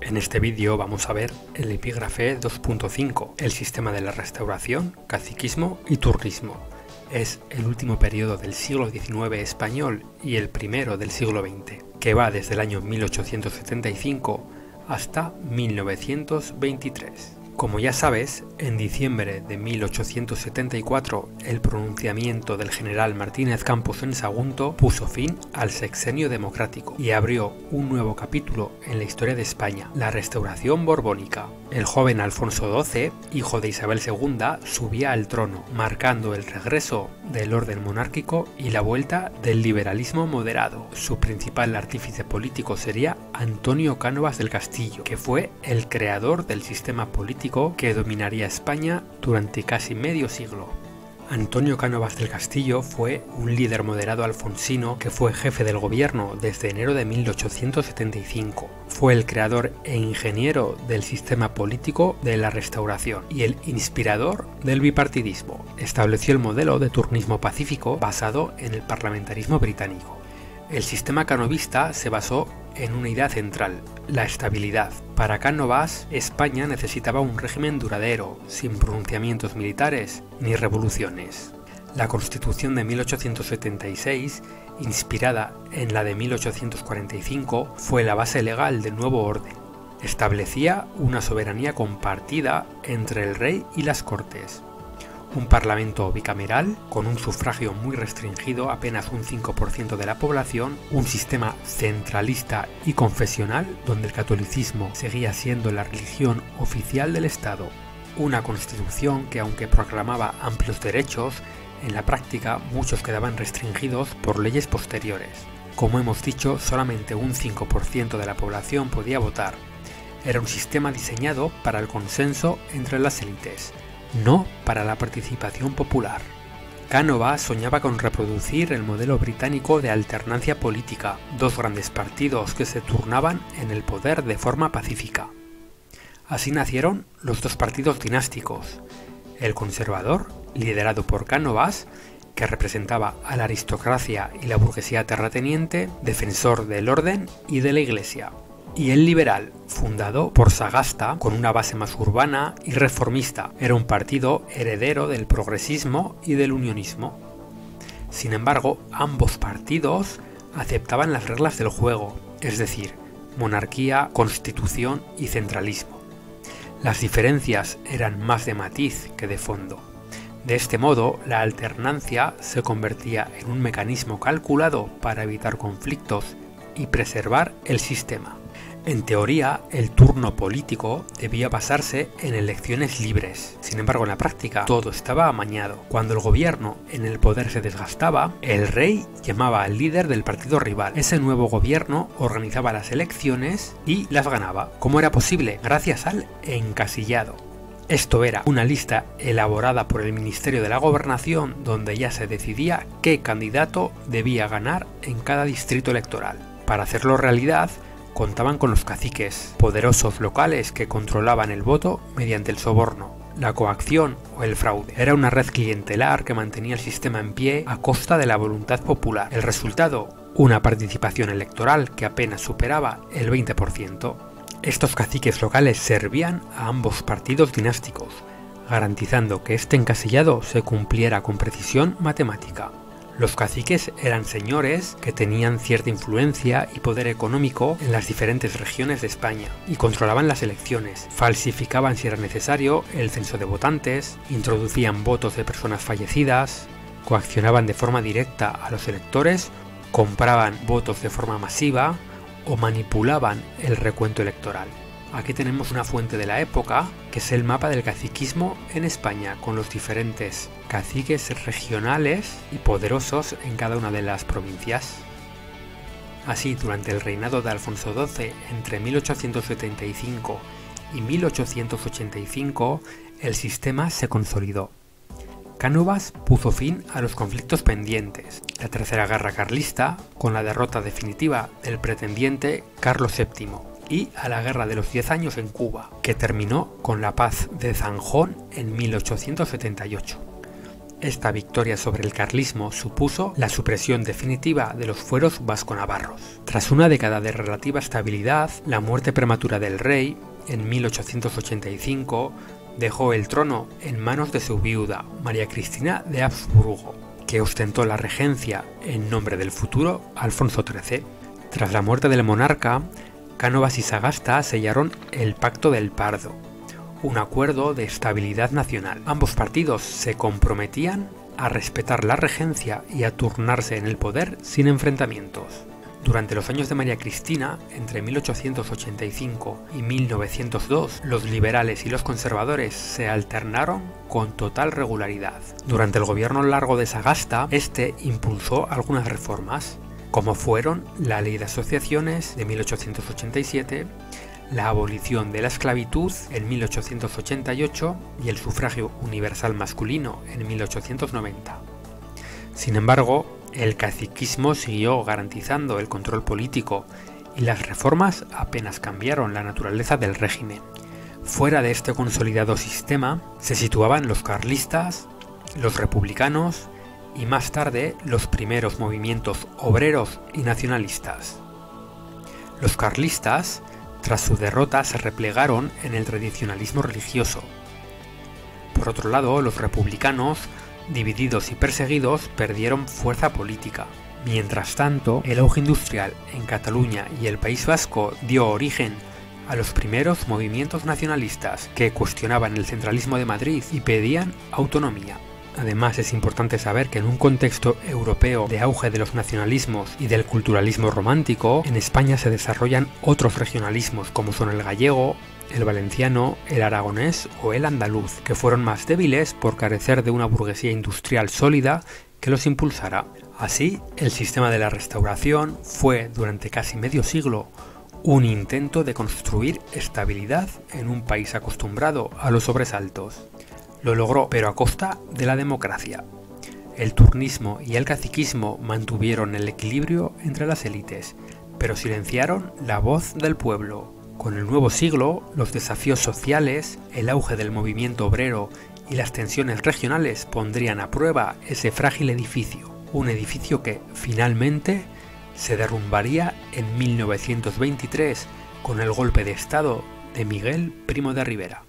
En este vídeo vamos a ver el epígrafe 2.5, el sistema de la restauración, caciquismo y turnismo. Es el último periodo del siglo XIX español y el primero del siglo XX, que va desde el año 1875 hasta 1923. Como ya sabes, en diciembre de 1874 el pronunciamiento del general Martínez Campos en Sagunto puso fin al sexenio democrático y abrió un nuevo capítulo en la historia de España, la restauración borbónica. El joven Alfonso XII, hijo de Isabel II, subía al trono, marcando el regreso del orden monárquico y la vuelta del liberalismo moderado. Su principal artífice político sería Antonio Cánovas del Castillo, que fue el creador del sistema político que dominaría España durante casi medio siglo. Antonio Cánovas del Castillo fue un líder moderado alfonsino que fue jefe del gobierno desde enero de 1875. Fue el creador e ingeniero del sistema político de la Restauración y el inspirador del bipartidismo. Estableció el modelo de turnismo pacífico basado en el parlamentarismo británico. El sistema canovista se basó en una idea central, la estabilidad. Para Cánovas, España necesitaba un régimen duradero, sin pronunciamientos militares ni revoluciones. La Constitución de 1876, inspirada en la de 1845, fue la base legal del nuevo orden. Establecía una soberanía compartida entre el rey y las Cortes. Un parlamento bicameral, con un sufragio muy restringido, apenas un 5% de la población, un sistema centralista y confesional, donde el catolicismo seguía siendo la religión oficial del Estado. Una constitución que, aunque proclamaba amplios derechos, en la práctica muchos quedaban restringidos por leyes posteriores. Como hemos dicho, solamente un 5% de la población podía votar. Era un sistema diseñado para el consenso entre las élites, no para la participación popular. Cánovas soñaba con reproducir el modelo británico de alternancia política, dos grandes partidos que se turnaban en el poder de forma pacífica. Así nacieron los dos partidos dinásticos, el conservador, liderado por Cánovas, que representaba a la aristocracia y la burguesía terrateniente, defensor del orden y de la Iglesia, y el liberal, fundado por Sagasta, con una base más urbana y reformista. Era un partido heredero del progresismo y del unionismo. Sin embargo, ambos partidos aceptaban las reglas del juego, es decir, monarquía, constitución y centralismo. Las diferencias eran más de matiz que de fondo. De este modo, la alternancia se convertía en un mecanismo calculado para evitar conflictos y preservar el sistema. En teoría, el turno político debía basarse en elecciones libres. Sin embargo, en la práctica, todo estaba amañado. Cuando el gobierno en el poder se desgastaba, el rey llamaba al líder del partido rival. Ese nuevo gobierno organizaba las elecciones y las ganaba. ¿Cómo era posible? Gracias al encasillado. Esto era una lista elaborada por el Ministerio de la Gobernación, donde ya se decidía qué candidato debía ganar en cada distrito electoral. Para hacerlo realidad, contaban con los caciques, poderosos locales que controlaban el voto mediante el soborno, la coacción o el fraude. Era una red clientelar que mantenía el sistema en pie a costa de la voluntad popular. El resultado, una participación electoral que apenas superaba el 20%. Estos caciques locales servían a ambos partidos dinásticos, garantizando que este encasillado se cumpliera con precisión matemática. Los caciques eran señores que tenían cierta influencia y poder económico en las diferentes regiones de España y controlaban las elecciones, falsificaban si era necesario el censo de votantes, introducían votos de personas fallecidas, coaccionaban de forma directa a los electores, compraban votos de forma masiva o manipulaban el recuento electoral. Aquí tenemos una fuente de la época, que es el mapa del caciquismo en España, con los diferentes caciques regionales y poderosos en cada una de las provincias. Así, durante el reinado de Alfonso XII, entre 1875 y 1885, el sistema se consolidó. Cánovas puso fin a los conflictos pendientes, la Tercera Guerra Carlista, con la derrota definitiva del pretendiente Carlos VII, y a la Guerra de los 10 Años en Cuba, que terminó con la Paz de Zanjón en 1878. Esta victoria sobre el carlismo supuso la supresión definitiva de los fueros vasco-navarros. Tras una década de relativa estabilidad, la muerte prematura del rey, en 1885, dejó el trono en manos de su viuda, María Cristina de Habsburgo, que ostentó la regencia en nombre del futuro Alfonso XIII. Tras la muerte del monarca, Cánovas y Sagasta sellaron el Pacto del Pardo, un acuerdo de estabilidad nacional. Ambos partidos se comprometían a respetar la regencia y a turnarse en el poder sin enfrentamientos. Durante los años de María Cristina, entre 1885 y 1902, los liberales y los conservadores se alternaron con total regularidad. Durante el gobierno largo de Sagasta, este impulsó algunas reformas, como fueron la Ley de Asociaciones de 1887, la abolición de la esclavitud en 1888 y el sufragio universal masculino en 1890. Sin embargo, el caciquismo siguió garantizando el control político y las reformas apenas cambiaron la naturaleza del régimen. Fuera de este consolidado sistema se situaban los carlistas, los republicanos y más tarde los primeros movimientos obreros y nacionalistas. Los carlistas, tras su derrota, se replegaron en el tradicionalismo religioso. Por otro lado, los republicanos, divididos y perseguidos, perdieron fuerza política. Mientras tanto, el auge industrial en Cataluña y el País Vasco dio origen a los primeros movimientos nacionalistas que cuestionaban el centralismo de Madrid y pedían autonomía. Además, es importante saber que en un contexto europeo de auge de los nacionalismos y del culturalismo romántico, en España se desarrollan otros regionalismos como son el gallego, el valenciano, el aragonés o el andaluz, que fueron más débiles por carecer de una burguesía industrial sólida que los impulsara. Así, el sistema de la Restauración fue, durante casi medio siglo, un intento de construir estabilidad en un país acostumbrado a los sobresaltos. Lo logró, pero a costa de la democracia. El turnismo y el caciquismo mantuvieron el equilibrio entre las élites, pero silenciaron la voz del pueblo. Con el nuevo siglo, los desafíos sociales, el auge del movimiento obrero y las tensiones regionales pondrían a prueba ese frágil edificio. Un edificio que, finalmente, se derrumbaría en 1923 con el golpe de Estado de Miguel Primo de Rivera.